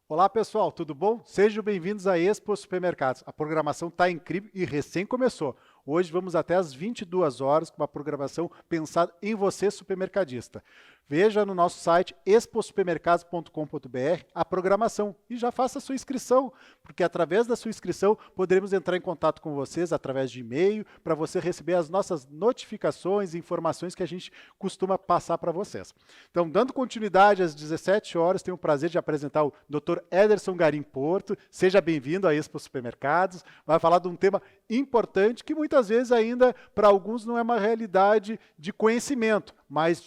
Olá pessoal, tudo bom? Sejam bem-vindos à Expo Supermercados. A programação está incrível e recém começou. Hoje vamos até às 22 horas com uma programação pensada em você, supermercadista. Veja no nosso site exposupermercados.com.br a programação e já faça a sua inscrição, porque através da sua inscrição poderemos entrar em contato com vocês através de e-mail para você receber as nossas notificações e informações que a gente costuma passar para vocês. Então, dando continuidade às 17 horas, tenho o prazer de apresentar o Dr. Ederson Garim Porto. Seja bem-vindo à Expo Supermercados. Vai falar de um tema importante que muitas vezes ainda para alguns não é uma realidade de conhecimento, mas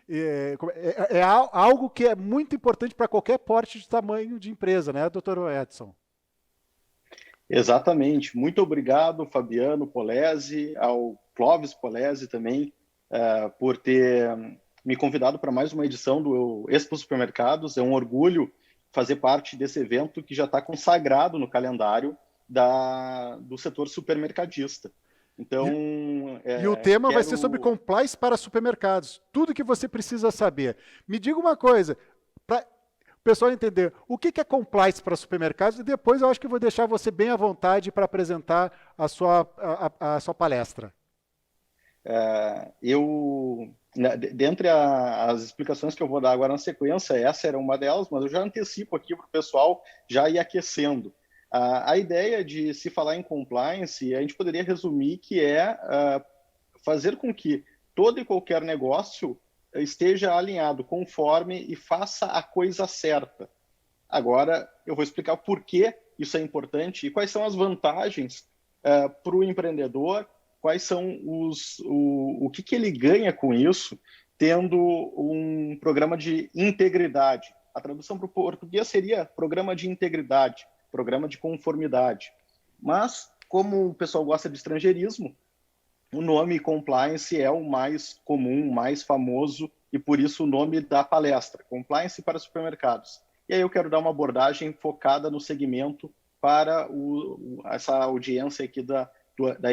é algo que é muito importante para qualquer porte de tamanho de empresa, né, doutor Edson? Exatamente. Muito obrigado, Fabiano Polese, ao Clóvis Polese também, por ter me convidado para mais uma edição do Expo Supermercados. É um orgulho fazer parte desse evento que já está consagrado no calendário do setor supermercadista. Então, E, e o tema vai ser sobre quero. compliance para supermercados. Tudo que você precisa saber. Me diga uma coisa, para o pessoal entender, o que é compliance para supermercados? E depois eu acho que vou deixar você bem à vontade para apresentar a sua palestra. Dentre as explicações que eu vou dar agora na sequência, essa era uma delas, mas eu já antecipo aqui para o pessoal já ir aquecendo. A ideia de se falar em compliance, a gente poderia resumir que fazer com que todo e qualquer negócio esteja alinhado conforme e faça a coisa certa. Agora, eu vou explicar por que isso é importante e quais são as vantagens para o empreendedor, quais são o que ele ganha com isso, tendo um programa de integridade. A tradução para o português seria programa de integridade, programa de conformidade. Mas, como o pessoal gosta de estrangeirismo, o nome compliance é o mais comum, mais famoso, e por isso o nome da palestra, Compliance para Supermercados. E aí eu quero dar uma abordagem focada no segmento para essa audiência aqui da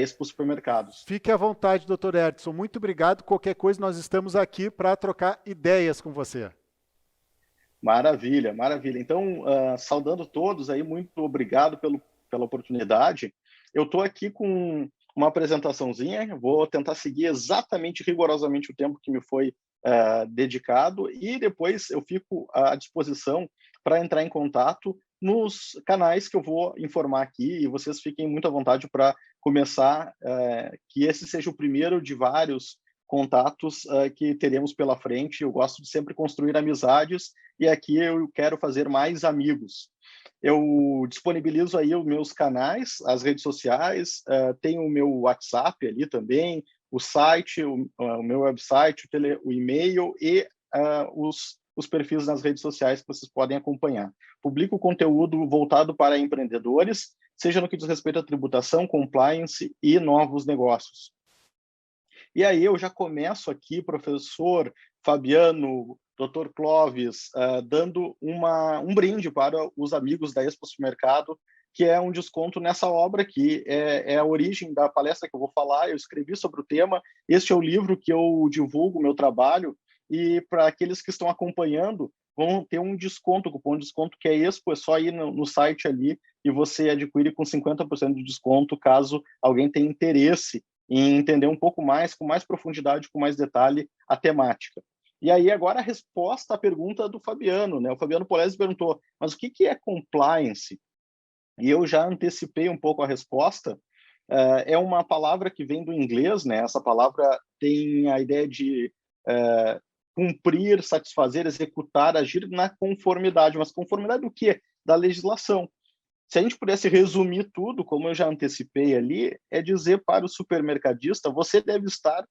Expo Supermercados. Fique à vontade, doutor Edson. Muito obrigado. Qualquer coisa, nós estamos aqui para trocar ideias com você. Maravilha, maravilha. Então, saudando todos aí, muito obrigado pela oportunidade. Eu estou aqui com uma apresentaçãozinha, vou tentar seguir exatamente, rigorosamente o tempo que me foi dedicado e depois eu fico à disposição para entrar em contato nos canais que eu vou informar aqui e vocês fiquem muito à vontade para começar, que esse seja o primeiro de vários contatos que teremos pela frente. Eu gosto de sempre construir amizades e aqui eu quero fazer mais amigos. Eu disponibilizo aí os meus canais, as redes sociais, tenho o meu WhatsApp ali também, o site, o meu website, o e-mail e os perfis nas redes sociais que vocês podem acompanhar. Publico conteúdo voltado para empreendedores, seja no que diz respeito à tributação, compliance e novos negócios. E aí eu já começo aqui, professor Fabiano, doutor Clóvis, dando um brinde para os amigos da Expo Supermercado, que é um desconto nessa obra aqui. É a origem da palestra que eu vou falar, eu escrevi sobre o tema, este é o livro que eu divulgo, o meu trabalho, e para aqueles que estão acompanhando, vão ter um desconto, cupom de desconto que é Expo, é só ir no site ali e você adquire com 50% de desconto, caso alguém tenha interesse em entender um pouco mais, com mais profundidade, com mais detalhe, a temática. E aí, agora, a resposta à pergunta do Fabiano, né? O Fabiano Polese perguntou, mas o que é compliance? E eu já antecipei um pouco a resposta. É uma palavra que vem do inglês, né? Essa palavra tem a ideia de cumprir, satisfazer, executar, agir na conformidade. Mas conformidade do quê? Da legislação. Se a gente pudesse resumir tudo, como eu já antecipei ali, é dizer para o supermercadista, você deve estar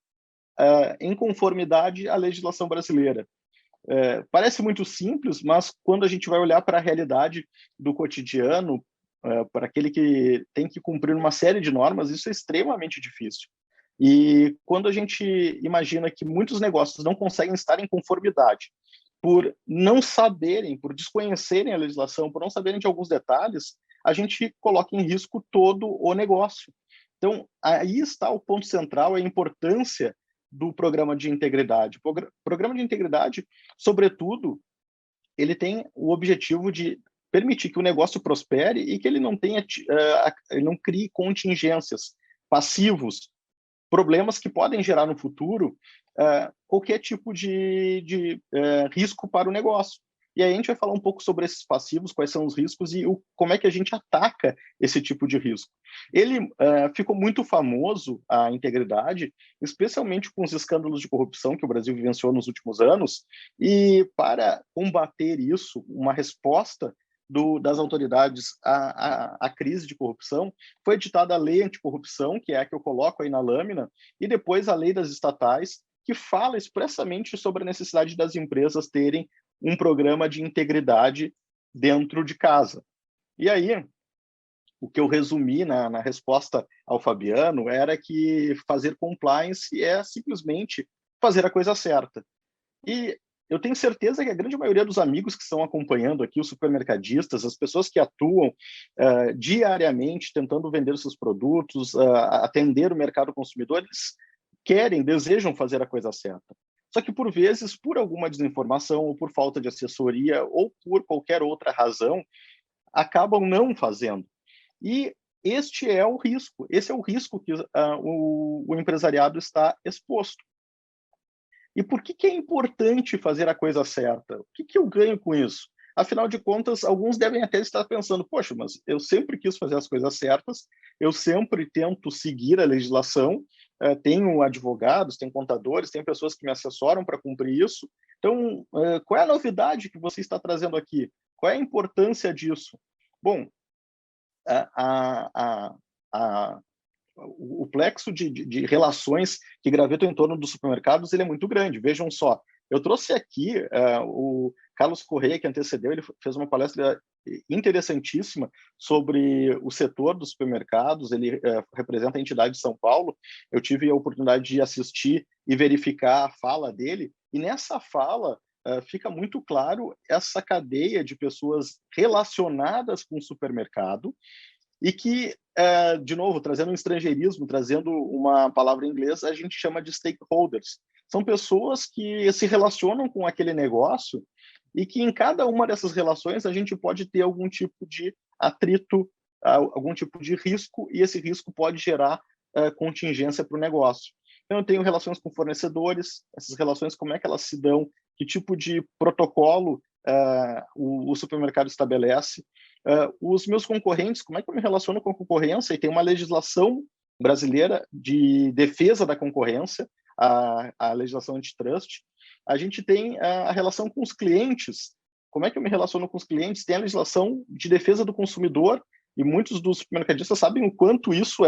em conformidade à legislação brasileira. Parece muito simples, mas quando a gente vai olhar para a realidade do cotidiano, para aquele que tem que cumprir uma série de normas, isso é extremamente difícil. E quando a gente imagina que muitos negócios não conseguem estar em conformidade por não saberem, por desconhecerem a legislação, por não saberem de alguns detalhes, a gente coloca em risco todo o negócio. Então, aí está o ponto central, a importância do programa de integridade. O programa de integridade, sobretudo, ele tem o objetivo de permitir que o negócio prospere e que ele não tenha, ele não crie contingências, passivos, problemas que podem gerar no futuro qualquer tipo de risco para o negócio. E aí a gente vai falar um pouco sobre esses passivos, quais são os riscos e como é que a gente ataca esse tipo de risco. Ele ficou muito famoso, a integridade, especialmente com os escândalos de corrupção que o Brasil vivenciou nos últimos anos, e para combater isso, uma resposta das autoridades à crise de corrupção, foi editada a Lei Anticorrupção, que é a que eu coloco aí na lâmina, e depois a Lei das Estatais, que fala expressamente sobre a necessidade das empresas terem um programa de integridade dentro de casa. E aí, o que eu resumi na resposta ao Fabiano era que fazer compliance é simplesmente fazer a coisa certa. E eu tenho certeza que a grande maioria dos amigos que estão acompanhando aqui, os supermercadistas, as pessoas que atuam diariamente tentando vender seus produtos, atender o mercado consumidor, eles querem, desejam fazer a coisa certa. Só que, por vezes, por alguma desinformação, ou por falta de assessoria, ou por qualquer outra razão, acabam não fazendo. E este é o risco. Esse é o risco que o empresariado está exposto. E por que é importante fazer a coisa certa? O que eu ganho com isso? Afinal de contas, alguns devem até estar pensando, poxa, mas eu sempre quis fazer as coisas certas, eu sempre tento seguir a legislação, tenho advogados, tenho contadores, tenho pessoas que me assessoram para cumprir isso. Então, qual é a novidade que você está trazendo aqui? Qual é a importância disso? Bom, o plexo de relações que gravitam em torno dos supermercados ele é muito grande. Vejam só, eu trouxe aqui o Carlos Correia, que antecedeu, ele fez uma palestra interessantíssima sobre o setor dos supermercados, ele representa a entidade de São Paulo, eu tive a oportunidade de assistir e verificar a fala dele, e nessa fala fica muito claro essa cadeia de pessoas relacionadas com o supermercado, e que, de novo, trazendo um estrangeirismo, trazendo uma palavra em inglês, a gente chama de stakeholders. São pessoas que se relacionam com aquele negócio e que em cada uma dessas relações a gente pode ter algum tipo de atrito, algum tipo de risco, e esse risco pode gerar contingência para o negócio. Então, eu tenho relações com fornecedores, essas relações, como é que elas se dão, que tipo de protocolo o supermercado estabelece, os meus concorrentes, como é que eu me relaciono com a concorrência? E tem uma legislação brasileira de defesa da concorrência, a legislação antitrust. A gente tem a relação com os clientes. Como é que eu me relaciono com os clientes? Tem a legislação de defesa do consumidor, e muitos dos supermercadistas sabem o quanto isso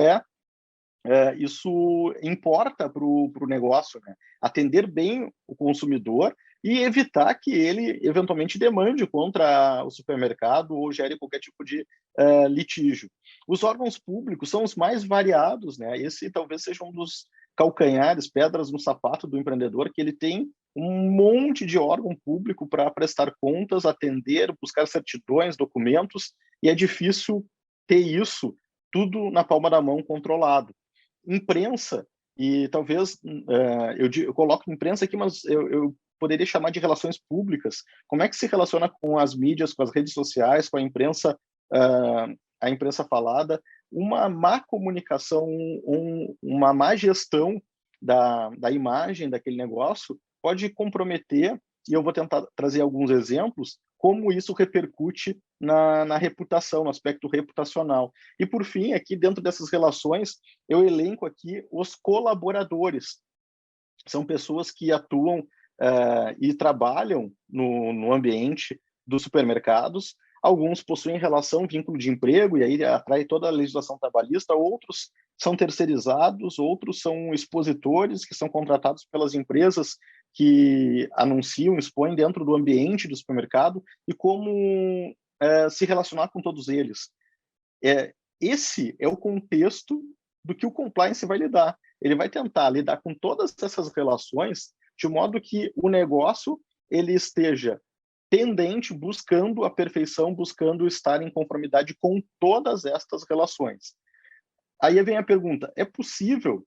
isso importa para o negócio, né? Atender bem o consumidor e evitar que ele eventualmente demande contra o supermercado ou gere qualquer tipo de litígio. Os órgãos públicos são os mais variados, né? Esse talvez seja um dos calcanhares, pedras no sapato do empreendedor, que ele tem um monte de órgão público para prestar contas, atender, buscar certidões, documentos, e é difícil ter isso tudo na palma da mão controlado. Imprensa, e talvez eu coloco imprensa aqui, mas eu poderia chamar de relações públicas. Como é que se relaciona com as mídias, com as redes sociais, com a imprensa falada? Uma má comunicação, uma má gestão da imagem daquele negócio pode comprometer, e eu vou tentar trazer alguns exemplos, como isso repercute na reputação, no aspecto reputacional. E, por fim, aqui dentro dessas relações, eu elenco aqui os colaboradores. São pessoas que atuam e trabalham no ambiente dos supermercados. Alguns possuem relação, vínculo de emprego, e aí atrai toda a legislação trabalhista. Outros são terceirizados, outros são expositores, que são contratados pelas empresas que anunciam, expõem dentro do ambiente do supermercado, e como se relacionar com todos eles. Esse é o contexto do que o compliance vai lidar. Ele vai tentar lidar com todas essas relações de modo que o negócio ele esteja tendente, buscando a perfeição, buscando estar em conformidade com todas estas relações. Aí vem a pergunta, é possível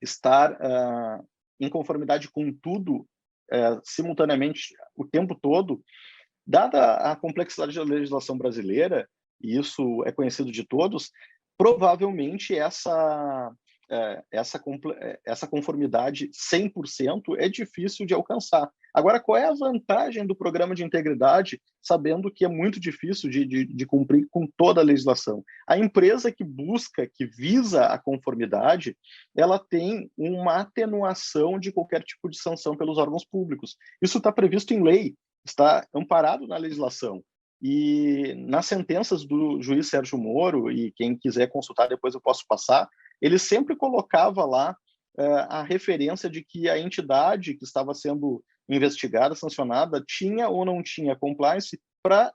estar em conformidade com tudo simultaneamente o tempo todo? Dada a complexidade da legislação brasileira, e isso é conhecido de todos, provavelmente essa conformidade 100% é difícil de alcançar. Agora, qual é a vantagem do programa de integridade, sabendo que é muito difícil de cumprir com toda a legislação? A empresa que busca, que visa a conformidade, ela tem uma atenuação de qualquer tipo de sanção pelos órgãos públicos. Isso está previsto em lei, está amparado na legislação. E nas sentenças do juiz Sérgio Moro, e quem quiser consultar depois eu posso passar, ele sempre colocava lá a referência de que a entidade que estava sendo investigada, sancionada, tinha ou não tinha compliance para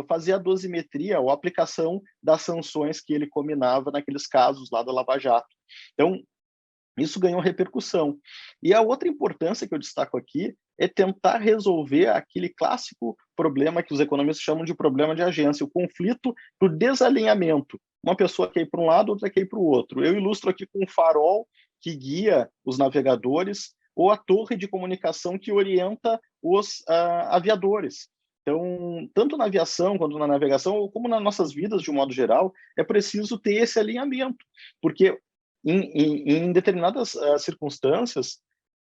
fazer a dosimetria ou aplicação das sanções que ele combinava naqueles casos lá da Lava Jato. Então, isso ganhou repercussão. E a outra importância que eu destaco aqui é tentar resolver aquele clássico problema que os economistas chamam de problema de agência, o conflito do desalinhamento. Uma pessoa quer ir para um lado, outra quer ir para o outro. Eu ilustro aqui com um farol que guia os navegadores ou a torre de comunicação que orienta os aviadores. Então, tanto na aviação quanto na navegação, como nas nossas vidas de um modo geral, é preciso ter esse alinhamento, porque em determinadas circunstâncias,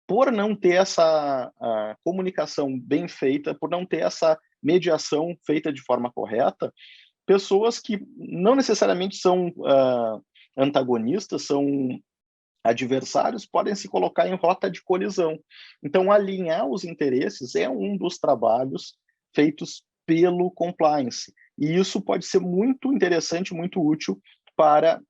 por não ter essa comunicação bem feita, por não ter essa mediação feita de forma correta, pessoas que não necessariamente são antagonistas, são adversários, podem se colocar em rota de colisão. Então, alinhar os interesses é um dos trabalhos feitos pelo compliance. E isso pode ser muito interessante, muito útil para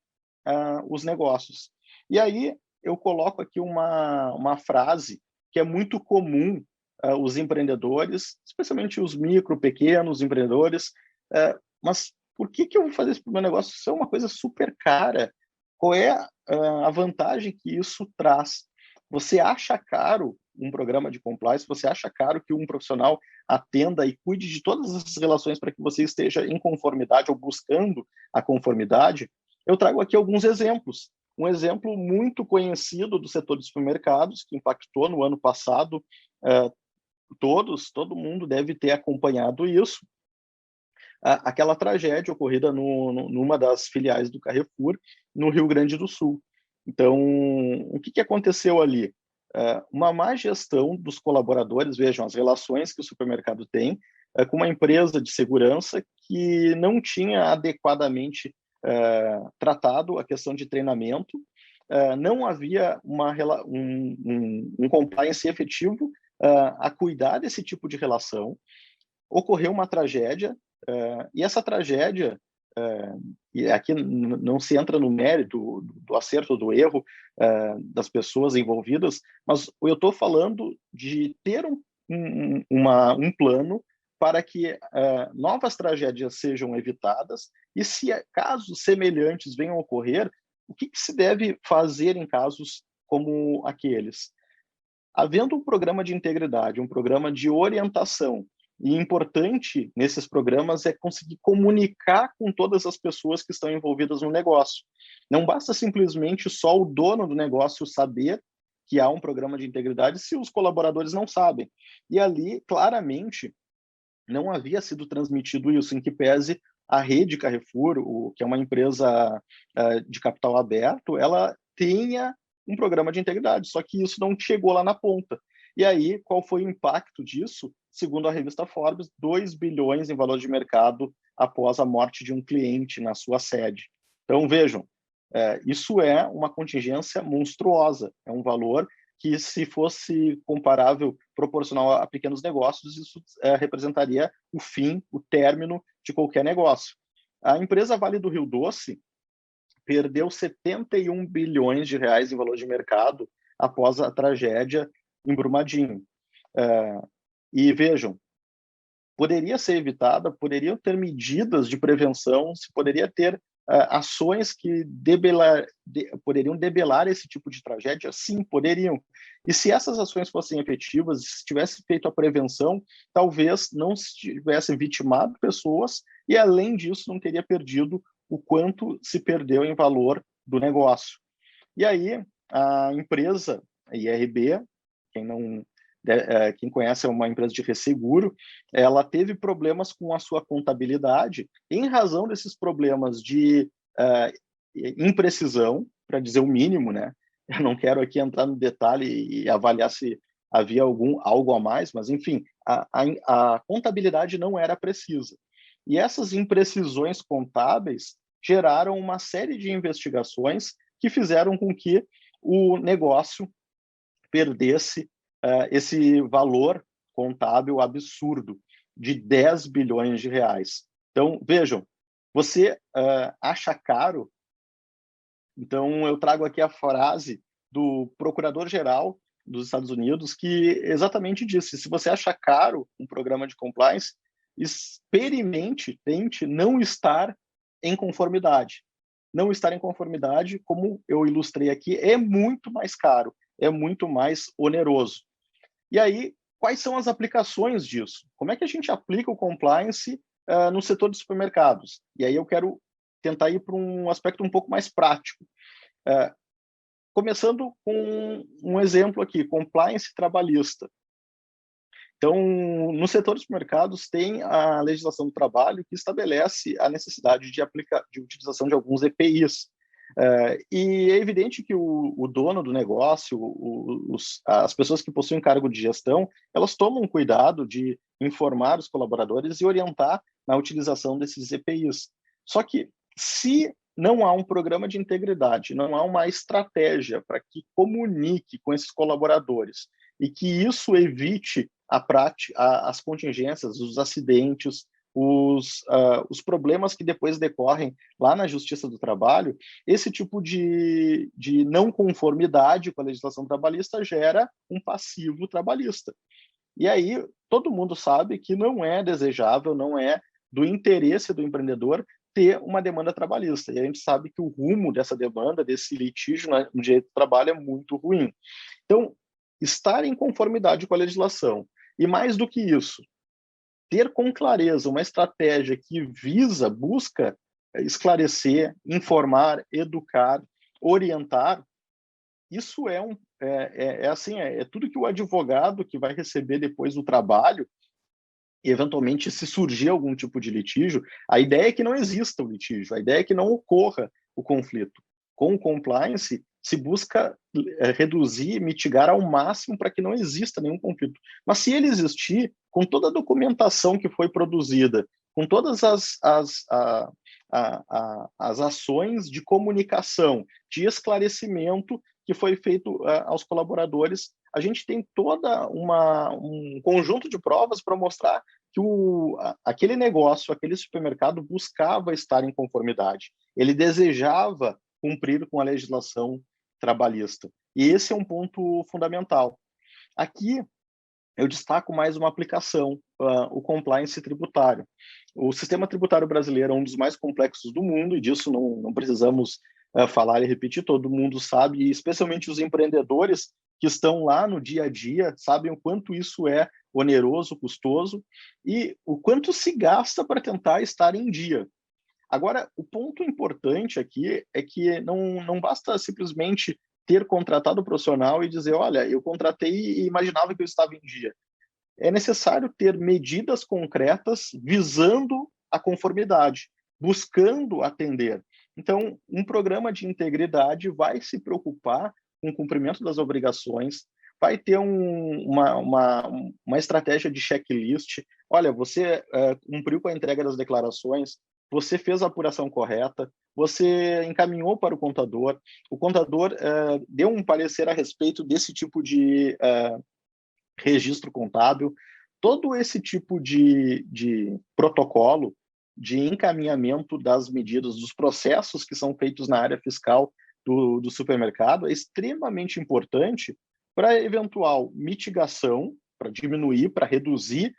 os negócios. E aí eu coloco aqui uma frase que é muito comum os empreendedores, especialmente os micro, pequenos empreendedores, mas por que eu vou fazer esse meu negócio? Isso é uma coisa super cara. Qual é a vantagem que isso traz? Você acha caro um programa de compliance? Você acha caro que um profissional atenda e cuide de todas essas relações para que você esteja em conformidade ou buscando a conformidade? Eu trago aqui alguns exemplos. Um exemplo muito conhecido do setor de supermercados, que impactou no ano passado, todo mundo deve ter acompanhado isso, aquela tragédia ocorrida numa das filiais do Carrefour, no Rio Grande do Sul. Então, o que aconteceu ali? Uma má gestão dos colaboradores, vejam, as relações que o supermercado tem com uma empresa de segurança que não tinha adequadamente tratado a questão de treinamento, não havia um compliance efetivo a cuidar desse tipo de relação, ocorreu uma tragédia, e essa tragédia, e aqui não se entra no mérito do acerto ou do erro das pessoas envolvidas, mas eu estou falando de ter um plano para que novas tragédias sejam evitadas e se casos semelhantes venham a ocorrer, o que se deve fazer em casos como aqueles? Havendo um programa de integridade, um programa de orientação, e importante nesses programas é conseguir comunicar com todas as pessoas que estão envolvidas no negócio. Não basta simplesmente só o dono do negócio saber que há um programa de integridade se os colaboradores não sabem. E ali, claramente, não havia sido transmitido isso, em que pese a rede Carrefour, que é uma empresa de capital aberto, ela tenha um programa de integridade, só que isso não chegou lá na ponta. E aí, qual foi o impacto disso? Segundo a revista Forbes, 2 bilhões em valor de mercado após a morte de um cliente na sua sede. Então, vejam, isso é uma contingência monstruosa, é um valor que, se fosse comparável, proporcional a pequenos negócios, isso representaria o fim, o término de qualquer negócio. A empresa Vale do Rio Doce perdeu 71 bilhões de reais em valor de mercado após a tragédia em Brumadinho. E vejam, poderia ser evitada, poderiam ter medidas de prevenção, se poderia ter ações que poderiam debelar esse tipo de tragédia? Sim, poderiam. E se essas ações fossem efetivas, se tivesse feito a prevenção, talvez não se tivesse vitimado pessoas e, além disso, não teria perdido o quanto se perdeu em valor do negócio. E aí, a empresa IRB, quem quem conhece é uma empresa de resseguro, ela teve problemas com a sua contabilidade em razão desses problemas de imprecisão, para dizer o mínimo, né? Eu não quero aqui entrar no detalhe e avaliar se havia algo a mais, mas, enfim, a contabilidade não era precisa. E essas imprecisões contábeis geraram uma série de investigações que fizeram com que o negócio perdesse esse valor contábil absurdo de 10 bilhões de reais. Então, vejam, você acha caro? Então, eu trago aqui a frase do procurador-geral dos Estados Unidos, que exatamente disse: se você acha caro um programa de compliance, experimente, tente não estar em conformidade. Não estar em conformidade, como eu ilustrei aqui, é muito mais caro, é muito mais oneroso. E aí, quais são as aplicações disso? Como é que a gente aplica o compliance no setor de supermercados? E aí eu quero tentar ir para um aspecto um pouco mais prático. Começando com um exemplo aqui, compliance trabalhista. Então, no setor dos mercados, tem a legislação do trabalho que estabelece a necessidade de utilização de alguns EPIs. E é evidente que o dono do negócio, as pessoas que possuem cargo de gestão, elas tomam cuidado de informar os colaboradores e orientar na utilização desses EPIs. Só que, se não há um programa de integridade, não há uma estratégia para que comunique com esses colaboradores e que isso evite as contingências, os acidentes, os problemas que depois decorrem lá na Justiça do Trabalho, esse tipo de não conformidade com a legislação trabalhista gera um passivo trabalhista. E aí todo mundo sabe que não é desejável, não é do interesse do empreendedor ter uma demanda trabalhista. E a gente sabe que o rumo dessa demanda, desse litígio no direito do trabalho é muito ruim. Então, estar em conformidade com a legislação. E mais do que isso, ter com clareza uma estratégia que busca esclarecer, informar, educar, orientar, isso é tudo que o advogado que vai receber depois do trabalho, e eventualmente se surgir algum tipo de litígio, a ideia é que não exista o litígio, a ideia é que não ocorra o conflito. Com o compliance, se busca reduzir, mitigar ao máximo para que não exista nenhum conflito. Mas se ele existir, com toda a documentação que foi produzida, com todas as ações de comunicação, de esclarecimento que foi feito aos colaboradores, a gente tem toda um conjunto de provas para mostrar que aquele negócio, aquele supermercado buscava estar em conformidade. Ele desejava cumprir com a legislação trabalhista. E esse é um ponto fundamental. Aqui, eu destaco mais uma aplicação, o compliance tributário. O sistema tributário brasileiro é um dos mais complexos do mundo, e disso não precisamos falar e repetir, todo mundo sabe, e especialmente os empreendedores que estão lá no dia a dia, sabem o quanto isso é oneroso, custoso, e o quanto se gasta para tentar estar em dia. Agora, o ponto importante aqui é que não basta simplesmente ter contratado o profissional e dizer, olha, eu contratei e imaginava que eu estava em dia. É necessário ter medidas concretas visando a conformidade, buscando atender. Então, um programa de integridade vai se preocupar com o cumprimento das obrigações, vai ter uma estratégia de checklist. Olha, você cumpriu com a entrega das declarações, você fez a apuração correta, você encaminhou para o contador deu um parecer a respeito desse tipo de registro contábil, todo esse tipo de protocolo de encaminhamento das medidas, dos processos que são feitos na área fiscal do supermercado é extremamente importante para eventual mitigação, para diminuir, para reduzir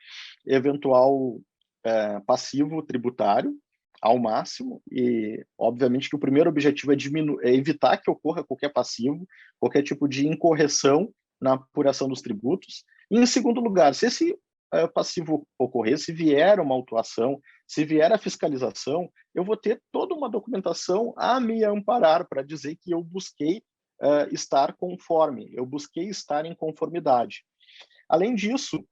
eventual passivo tributário ao máximo, e obviamente que o primeiro objetivo é evitar que ocorra qualquer passivo, qualquer tipo de incorreção na apuração dos tributos. E, em segundo lugar, se esse passivo ocorrer, se vier uma autuação, se vier a fiscalização, eu vou ter toda uma documentação a me amparar para dizer que eu busquei estar conforme, eu busquei estar em conformidade. Além disso,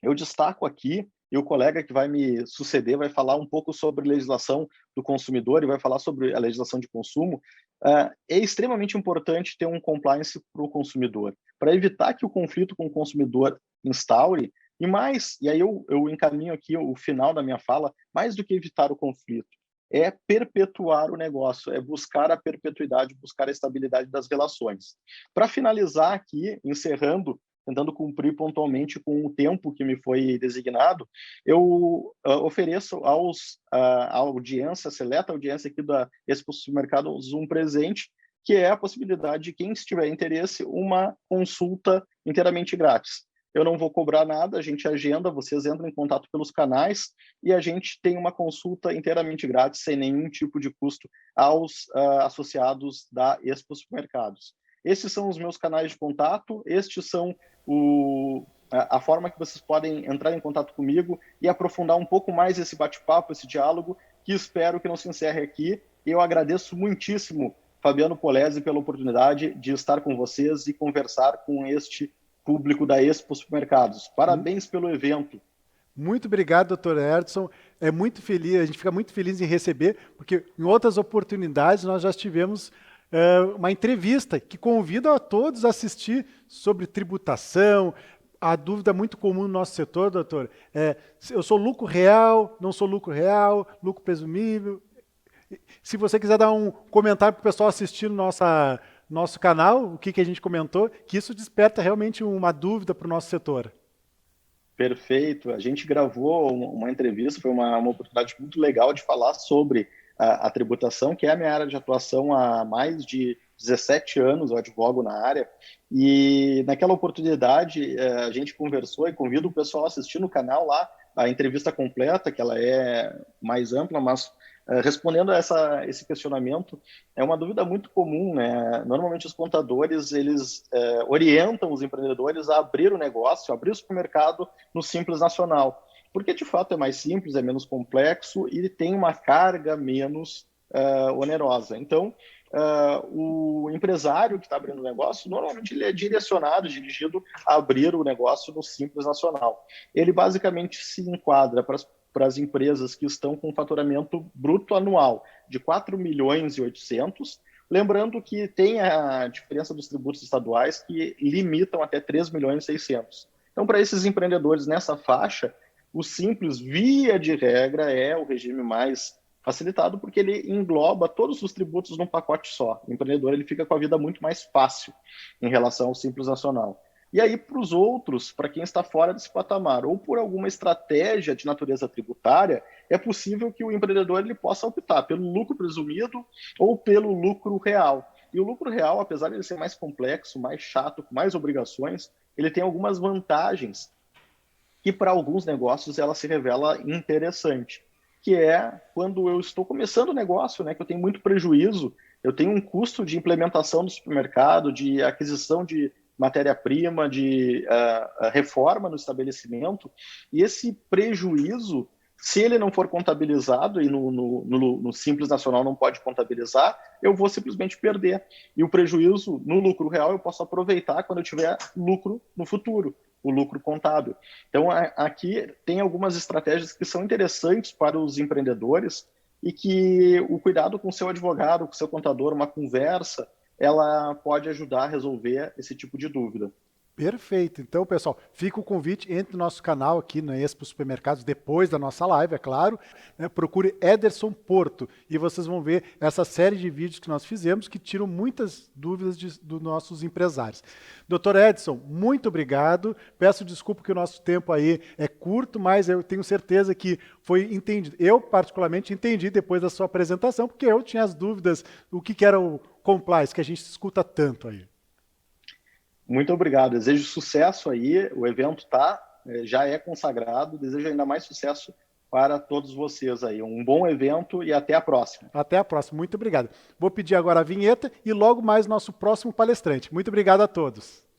eu destaco aqui, e o colega que vai me suceder vai falar um pouco sobre legislação do consumidor e vai falar sobre a legislação de consumo. É extremamente importante ter um compliance para o consumidor, para evitar que o conflito com o consumidor instaure, e mais, e aí eu encaminho aqui o final da minha fala, mais do que evitar o conflito, é perpetuar o negócio, é buscar a perpetuidade, buscar a estabilidade das relações. Para finalizar aqui, encerrando, tentando cumprir pontualmente com o tempo que me foi designado, eu ofereço à audiência, seleta audiência aqui da Expo Supermercados, um presente, que é a possibilidade de quem tiver interesse, uma consulta inteiramente grátis. Eu não vou cobrar nada, a gente agenda, vocês entram em contato pelos canais e a gente tem uma consulta inteiramente grátis, sem nenhum tipo de custo aos associados da Expo Supermercados. Esses são os meus canais de contato, estes são a forma que vocês podem entrar em contato comigo e aprofundar um pouco mais esse bate-papo, esse diálogo, que espero que não se encerre aqui. Eu agradeço muitíssimo, Fabiano Polese, pela oportunidade de estar com vocês e conversar com este público da Expo Supermercados. Parabéns pelo evento. Muito obrigado, doutor Edson. É muito feliz, a gente fica muito feliz em receber, porque em outras oportunidades nós já tivemos uma entrevista que convida a todos a assistir sobre tributação. A dúvida muito comum no nosso setor, doutor, eu sou lucro real, não sou lucro real, lucro presumível. Se você quiser dar um comentário para o pessoal assistir no nosso canal, o que a gente comentou, que isso desperta realmente uma dúvida para o nosso setor. Perfeito. A gente gravou uma entrevista, foi uma oportunidade muito legal de falar sobre a tributação, que é a minha área de atuação há mais de 17 anos, eu advogo na área, e naquela oportunidade a gente conversou e convido o pessoal a assistir no canal lá a entrevista completa, que ela é mais ampla, mas respondendo a esse questionamento, é uma dúvida muito comum, né? Normalmente os contadores, eles orientam os empreendedores a abrir o negócio, abrir o supermercado no Simples Nacional, porque de fato é mais simples, é menos complexo e tem uma carga menos onerosa. Então, o empresário que está abrindo o negócio, normalmente ele é dirigido a abrir o negócio no Simples Nacional. Ele basicamente se enquadra para as empresas que estão com faturamento bruto anual de 4 milhões e 800, lembrando que tem a diferença dos tributos estaduais que limitam até 3 milhões e 600. Então, para esses empreendedores nessa faixa, o Simples, via de regra, é o regime mais facilitado porque ele engloba todos os tributos num pacote só. O empreendedor ele fica com a vida muito mais fácil em relação ao Simples Nacional. E aí, para os outros, para quem está fora desse patamar, ou por alguma estratégia de natureza tributária, é possível que o empreendedor ele possa optar pelo lucro presumido ou pelo lucro real. E o lucro real, apesar de ele ser mais complexo, mais chato, com mais obrigações, ele tem algumas vantagens que para alguns negócios ela se revela interessante, que é quando eu estou começando o negócio, né, que eu tenho muito prejuízo, eu tenho um custo de implementação do supermercado, de aquisição de matéria-prima, de reforma no estabelecimento, e esse prejuízo, se ele não for contabilizado, e no Simples Nacional não pode contabilizar, eu vou simplesmente perder. E o prejuízo no lucro real eu posso aproveitar quando eu tiver lucro no futuro, o lucro contábil. Então, aqui tem algumas estratégias que são interessantes para os empreendedores e que o cuidado com o seu advogado, com o seu contador, uma conversa, ela pode ajudar a resolver esse tipo de dúvida. Perfeito. Então, pessoal, fica o convite, entre no nosso canal aqui na Expo Supermercados, depois da nossa live, é claro, né? Procure Ederson Porto e vocês vão ver essa série de vídeos que nós fizemos que tiram muitas dúvidas dos nossos empresários. Doutor Edson, muito obrigado. Peço desculpa que o nosso tempo aí é curto, mas eu tenho certeza que foi entendido. Eu, particularmente, entendi depois da sua apresentação, porque eu tinha as dúvidas do que era o compliance, que a gente escuta tanto aí. Muito obrigado. Desejo sucesso aí. O evento já é consagrado. Desejo ainda mais sucesso para todos vocês aí. Um bom evento e até a próxima. Até a próxima. Muito obrigado. Vou pedir agora a vinheta e logo mais nosso próximo palestrante. Muito obrigado a todos.